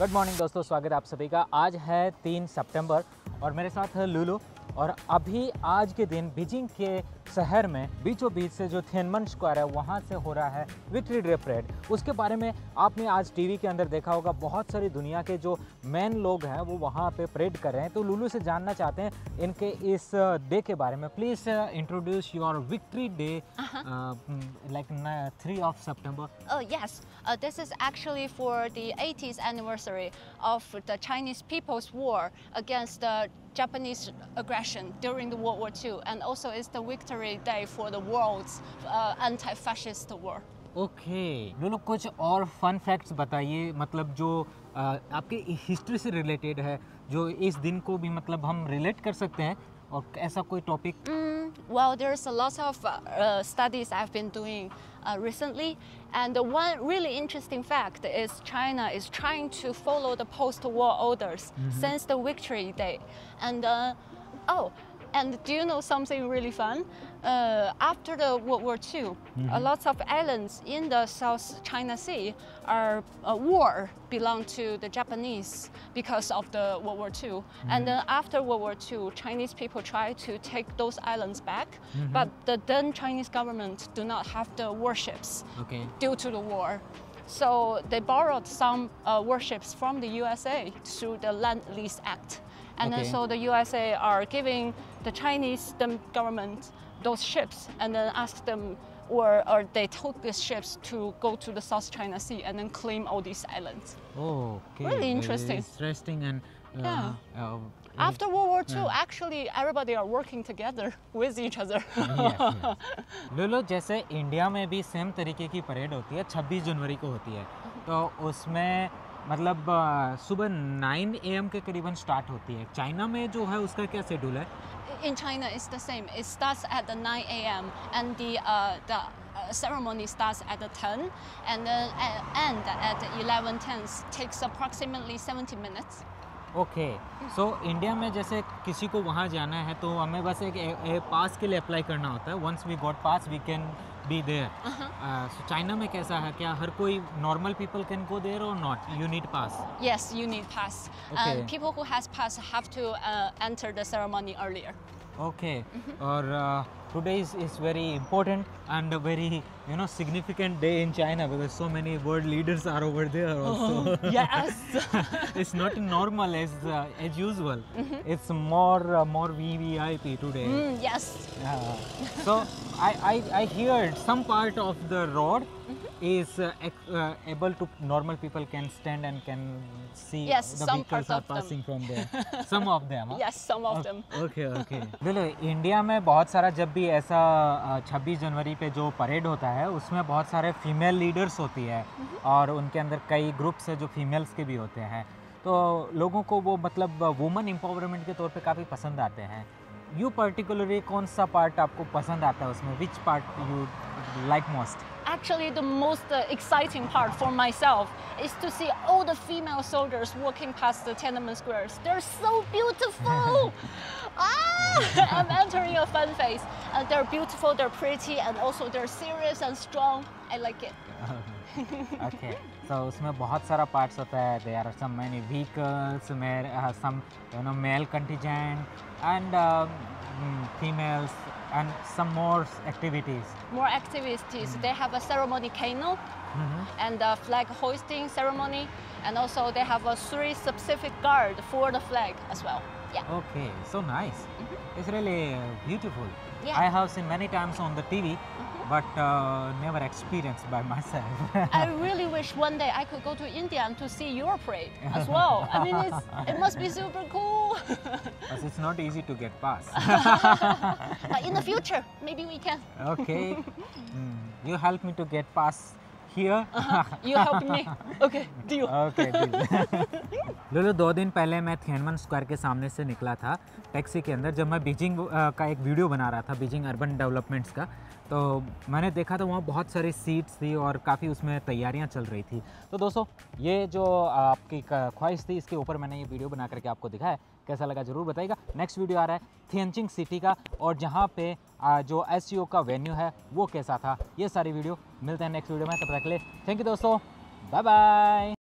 Good morning दोस्तों, स्वागत है आप सभी का। आज है 3 सितंबर और मेरे साथ है लुलु। और अभी आज के दिन बीजिंग के शहर में बीचों बीच से जो थिएनमन स्क्वायर है वहाँ से हो रहा है विक्ट्री डे परेड। उसके बारे में आपने आज टीवी के अंदर देखा होगा, बहुत सारी दुनिया के जो मेन लोग हैं वो वहाँ पे परेड कर रहे हैं। तो लुलु से जानना चाहते हैं इनके इस डे के बारे में। Please introduce your victory day like 3 of September. Oh yes, this is actually for the 80th anniversary of the Chinese People's War against the Japanese aggression during the World War II, and also it's the victory day for the world's anti-fascist war. Okay Lulu, कुछ और fun facts बताइए, मतलब जो आपके history से related है, जो इस दिन को भी मतलब हम रिलेट कर सकते हैं, और ऐसा कोई topic? Well, there's a lot of studies I've been doing recently, and one really interesting fact is China is trying to follow the post-war orders since the Victory Day. And do you know something really fun? After the World War II, a lot of islands in the South China Sea are war belong to the Japanese because of the World War II. And then after World War II, Chinese people try to take those islands back, but the then Chinese government do not have the warships due to the war. So they borrowed some warships from the USA through the Land Lease Act. And then so the USA are giving the Chinese government those ships, and then ask them, or they took these ships to go to the South China Sea and then claim all these islands. Oh, okay. Really interesting. Interesting and After World War II, actually everybody are working together with each other. लुलु, जैसे India में भी same तरीके की parade होती है, 26 जनवरी को होती है, तो उसमें मतलब सुबह 9 AM के करीबन स्टार्ट होती है। चाइना में जो है उसका क्या शेड्यूल है? In China, it's the same. It starts at the 9 AM and the ceremony starts at the 10 and then end at 11:10. Takes approximately 70 minutes. Okay, so India में जैसे किसी को वहाँ जाना है तो हमें बस एक पास के लिए अप्लाई करना होता है। Once we got pass we can be there. So China में कैसा है, क्या हर कोई normal people can go there और not, you need pass? Yes, you need pass. People who has pass have to enter the ceremony earlier. Okay. और today is very important and a very significant day in China because so many world leaders are over there also. Yes. It's not normal as usual. It's more VVIP today. Yes. So I heard some part of the road is able to normal people can stand and can see the vehicles are passing from there. Some of them. Yes, some of them. Okay. देखो, India में बहुत सारा जब भी ऐसा 26 जनवरी पे जो parade होता है उसमें बहुत सारे फीमेल लीडर्स होती है और उनके अंदर कई ग्रुप्स है जो फीमेल्स के भी होते हैं, तो लोगों को वो मतलब वुमेन एम्पावरमेंट के तौर पे काफ़ी पसंद आते हैं। यू पर्टिकुलरली कौन सा पार्ट आपको पसंद आता है उसमें? Which part you like most? Actually, the most exciting part for myself is to see all the female soldiers walking past the Tiananmen squares. They're so beautiful! I'm entering a fun phase. They're beautiful, they're pretty, and also they're serious and strong. I like it. Okay. So उसमें बहुत सारा parts होता है. There are some many vehicles, some male contingent and females and some more activities. More activities. They have a ceremony kano and a flag hoisting ceremony, and also they have a 3 specific guard for the flag as well. Yeah. Okay, so nice. It's really beautiful. Yeah. I have seen many times on the TV, but never experienced by myself. I really wish one day I could go to India and to see your parade as well. I mean, it must be super cool. But it's not easy to get past. But in the future, maybe we can. Okay. You help me to get past here. You help me. Okay, deal. Okay, deal. लुलु, 2 दिन पहले मैं थिएनमन square के सामने से निकला था taxi के अंदर, जब मैं बीजिंग का एक वीडियो बना रहा था, बीजिंग अर्बन डेवलपमेंट्स का, तो मैंने देखा था वहाँ बहुत सारी सीट्स थी और काफ़ी उसमें तैयारियाँ चल रही थी। तो दोस्तों, ये जो आपकी ख्वाहिश थी इसके ऊपर मैंने ये वीडियो बना करके आपको दिखाया। कैसा लगा ज़रूर बताइएगा। नेक्स्ट वीडियो आ रहा है थिएनचिंग सिटी का, और जहाँ पे जो SEO का वेन्यू है वो कैसा था, ये सारी वीडियो मिलते हैं नेक्स्ट वीडियो में। तब तक के लिए थैंक यू दोस्तों, बाय बाय।